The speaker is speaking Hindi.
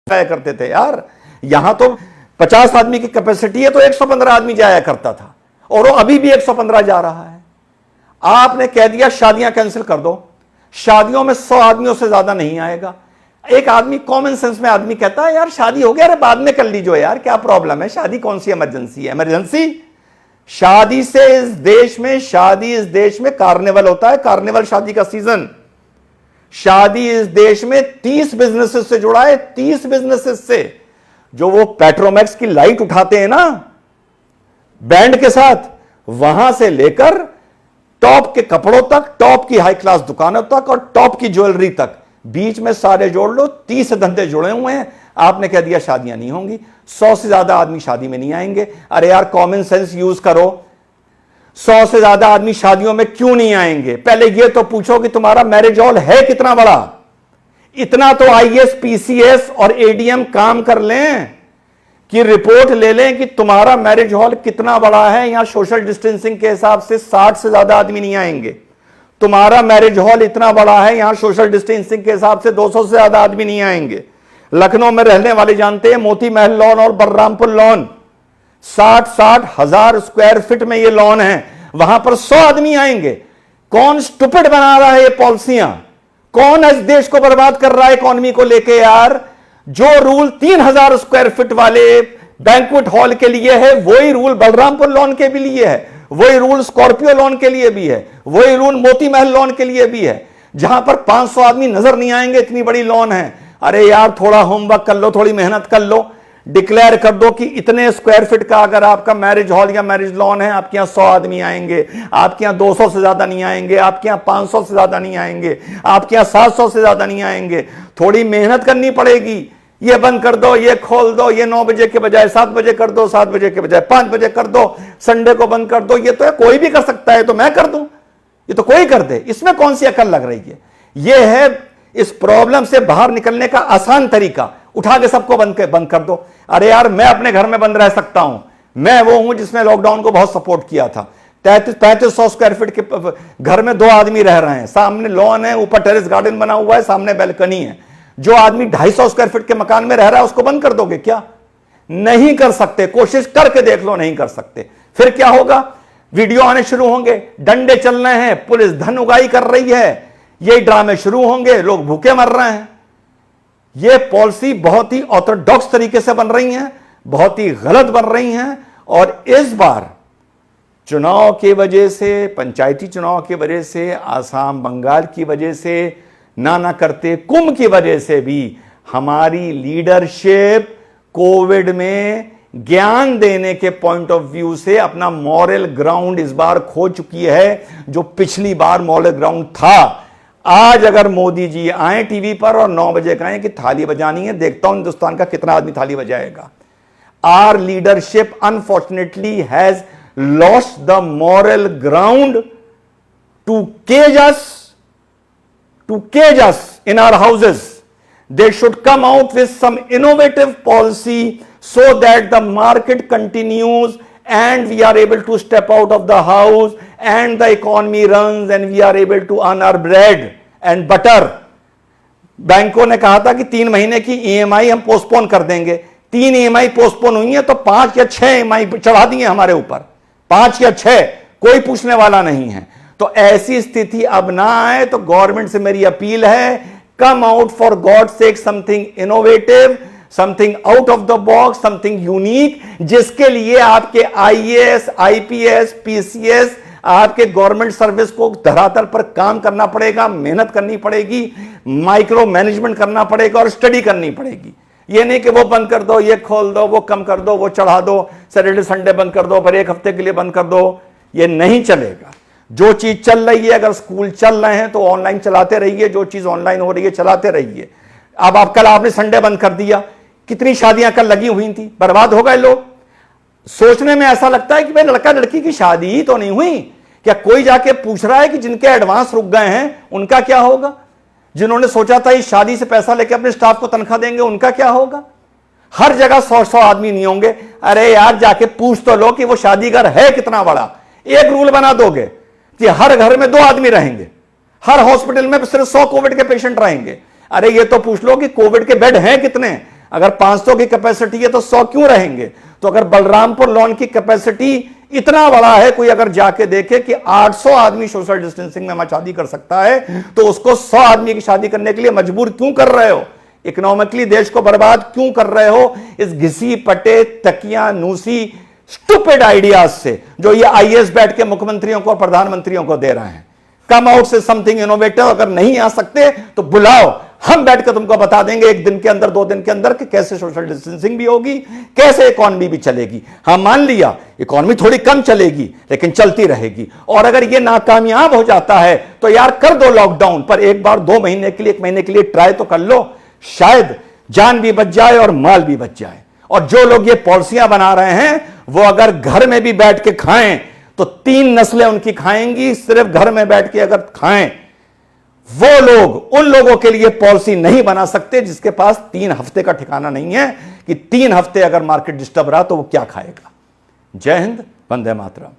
करते थे यार। यहां तो 50 आदमी की कैपेसिटी है तो 115 आदमी जाया करता था, और वो अभी भी 115 जा रहा है। आपने कह दिया शादियां कैंसिल कर दो, शादियों में 100 आदमियों से ज्यादा नहीं आएगा। एक आदमी कॉमन सेंस में आदमी कहता है यार शादी हो गया, अरे बाद में कर लीजिए यार, क्या प्रॉब्लम है, शादी कौन सी इमरजेंसी है? इमरजेंसी शादी से इस देश में कार्निवल होता है, कार्निवल शादी का सीजन। शादी इस देश में 30 बिजनेसेस से जुड़ा है, 30 बिजनेसेस से। जो वो पेट्रोमैक्स की लाइट उठाते हैं ना बैंड के साथ, वहां से लेकर टॉप के कपड़ों तक, टॉप की हाई क्लास दुकानों तक और टॉप की ज्वेलरी तक, बीच में सारे जोड़ लो 30 धंधे जुड़े हुए हैं। आपने कह दिया शादियां नहीं होंगी, 100 से ज्यादा आदमी शादी में नहीं आएंगे। अरे यार कॉमन सेंस यूज करो, 100 से ज्यादा आदमी शादियों में क्यों नहीं आएंगे? पहले यह तो पूछो कि तुम्हारा मैरिज हॉल है कितना बड़ा। इतना तो आईएएस, पीसीएस और एडीएम काम कर लें कि रिपोर्ट ले लें कि तुम्हारा मैरिज हॉल कितना बड़ा है। यहां सोशल डिस्टेंसिंग के हिसाब से 60 से ज्यादा आदमी नहीं आएंगे। तुम्हारा मैरिज हॉल इतना बड़ा है, यहां सोशल डिस्टेंसिंग के हिसाब से 200 से ज्यादा आदमी नहीं आएंगे। लखनऊ में रहने वाले जानते हैं, मोती महल लॉन और बलरामपुर लॉन 60-60 हजार स्क्वायर फीट में ये लॉन है, वहां पर 100 आदमी आएंगे। कौन स्टूपिड बना रहा है ये पॉलिसियां? कौन इस देश को बर्बाद कर रहा है इकोनॉमी को लेके? यार जो रूल 3000 स्क्वायर फीट वाले बैंक्वेट हॉल के लिए है, वही रूल बलरामपुर लॉन के भी लिए है, वही रूल स्कॉर्पियो लॉन के लिए भी है, वही रूल मोती महल लॉन के लिए भी है, जहां पर 500 आदमी नजर नहीं आएंगे, इतनी बड़ी लॉन है। अरे यार थोड़ा होमवर्क कर लो, थोड़ी मेहनत कर लो, डिक्लेयर कर दो कि इतने स्क्वायर फीट का अगर आपका मैरिज हॉल या मैरिज लॉन है, आपके यहां 100 आदमी आएंगे, आपके यहां 200 से ज्यादा नहीं आएंगे, आपके यहां 500 से ज्यादा नहीं आएंगे, आपके यहां 700 से ज्यादा नहीं आएंगे। थोड़ी मेहनत करनी पड़ेगी। ये बंद कर दो, ये खोल दो, ये 9 बजे के बजाय 7 बजे कर दो, 7 बजे के बजाय 5 बजे कर दो, संडे को बंद कर दो। ये तो है, कोई भी कर सकता है, तो मैं कर दूं, ये तो कोई कर दे, इसमें कौन सी अकल लग रही है? ये है इस प्रॉब्लम से बाहर निकलने का आसान तरीका, उठा के सबको बंद कर दो। अरे यार मैं अपने घर में बंद रह सकता हूं, मैं वो हूं जिसने लॉकडाउन को बहुत सपोर्ट किया था। 3300 स्क्वायर फीट के घर में 2 आदमी रह रहे हैं, सामने लॉन है, ऊपर टेरेस गार्डन बना हुआ है, सामने बैल्कनी है। जो आदमी 250 स्क्वायर फीट के मकान में रह रहा है उसको बंद कर दोगे क्या? नहीं कर सकते। कोशिश करके देख लो, नहीं कर सकते। फिर क्या होगा? वीडियो आने शुरू होंगे, डंडे चल रहे हैं, पुलिस धन उगाई कर रही है, ये ड्रामे शुरू होंगे, लोग भूखे मर रहे हैं। ये पॉलिसी बहुत ही ऑर्थोडॉक्स तरीके से बन रही है, बहुत ही गलत बन रही हैं। और इस बार चुनाव की वजह से, पंचायती चुनाव की वजह से, आसाम बंगाल की वजह से, ना करते कुंभ की वजह से भी हमारी लीडरशिप कोविड में ज्ञान देने के पॉइंट ऑफ व्यू से अपना मॉरल ग्राउंड इस बार खो चुकी है, जो पिछली बार मॉरल ग्राउंड था। आज अगर मोदी जी आए टीवी पर और 9 बजे कहें कि थाली बजानी है, देखता हूं हिंदुस्तान का कितना आदमी थाली बजाएगा। Our leadership unfortunately has lost the moral ground to cage us in our houses. They should come out with some innovative policy so that the market continues and we are able to step out of the house and the economy runs and we are able to earn our bread and butter. बैंकों ने कहा था कि 3 महीने की ईएमआई हम पोस्टपोन कर देंगे। 3 ईएमआई पोस्टपोन हुई है तो 5 या 6 ईएमआई चढ़ा दिए हमारे ऊपर, 5 या 6, कोई पूछने वाला नहीं है। तो ऐसी स्थिति अब ना आए, तो गवर्नमेंट से मेरी अपील है, come out for God sake something innovative, something out of the box, something unique, जिसके लिए आपके आईएएस, आईपीएस, पीसीएस, आपके गवर्नमेंट सर्विस को धरातल पर काम करना पड़ेगा, मेहनत करनी पड़ेगी, माइक्रो मैनेजमेंट करना पड़ेगा और स्टडी करनी पड़ेगी। ये नहीं कि वो बंद कर दो, ये खोल दो, वो कम कर दो, वो चढ़ा दो, सैटरडे संडे बंद कर दो, पर 1 हफ्ते के लिए बंद कर दो। ये नहीं चलेगा। जो चीज चल रही है, अगर स्कूल चल रहे हैं तो ऑनलाइन चलाते रहिए, जो चीज ऑनलाइन हो रही है चलाते रहिए। अब आप कल आपने संडे बंद कर दिया, कितनी शादियां कल लगी हुई थी, बर्बाद हो गए लोग। सोचने में ऐसा लगता है कि भाई लड़का लड़की की शादी ही तो नहीं हुई। क्या कोई जाके पूछ रहा है कि जिनके एडवांस रुक गए हैं उनका क्या होगा? जिन्होंने सोचा था इस शादी से पैसा लेकर अपने स्टाफ को तनख्वाह देंगे, उनका क्या होगा? हर जगह 100 आदमी नहीं होंगे। अरे यार जाके पूछ तो लो कि वो शादी घर है कितना बड़ा। एक रूल बना दोगे कि हर घर में 2 आदमी रहेंगे, हर हॉस्पिटल में सिर्फ 100 कोविड के पेशेंट रहेंगे। अरे ये तो पूछ लो कि कोविड के बेड हैं कितने। अगर 500 की कैपेसिटी है तो 100 क्यों रहेंगे? तो अगर बलरामपुर लॉन की कैपेसिटी इतना बड़ा है, कोई अगर जाके देखे कि 800 आदमी सोशल डिस्टेंसिंग में शादी कर सकता है, तो उसको 100 आदमी की शादी करने के लिए मजबूर क्यों कर रहे हो? इकोनॉमिकली देश को बर्बाद क्यों कर रहे हो इस घिसी पटे तकिया नूसी स्टूपिड आइडियाज से, जो ये आईएएस बैठ के मुख्यमंत्रियों को और प्रधानमंत्रियों को दे रहे हैं? कम आउट से समथिंग इनोवेटिव। अगर नहीं आ सकते तो बुलाओ, हम बैठ के तुमको बता देंगे 1 दिन के अंदर 2 दिन के अंदर कि कैसे सोशल डिस्टेंसिंग भी होगी, कैसे इकोनॉमी भी चलेगी। हाँ, मान लिया इकोनॉमी थोड़ी कम चलेगी लेकिन चलती रहेगी। और अगर ये नाकामयाब हो जाता है तो यार कर दो लॉकडाउन, पर एक बार 2 महीने के लिए 1 महीने के लिए ट्राई तो कर लो, शायद जान भी बच जाए और माल भी बच जाए। और जो लोग ये पॉलिसियां बना रहे हैं वो अगर घर में भी बैठ के खाएं तो 3 नस्लें उनकी खाएंगी। सिर्फ घर में बैठ के अगर खाएं, वो लोग उन लोगों के लिए पॉलिसी नहीं बना सकते जिसके पास 3 हफ्ते का ठिकाना नहीं है कि 3 हफ्ते अगर मार्केट डिस्टर्ब रहा तो वो क्या खाएगा। जय हिंद, वंदे मातरम।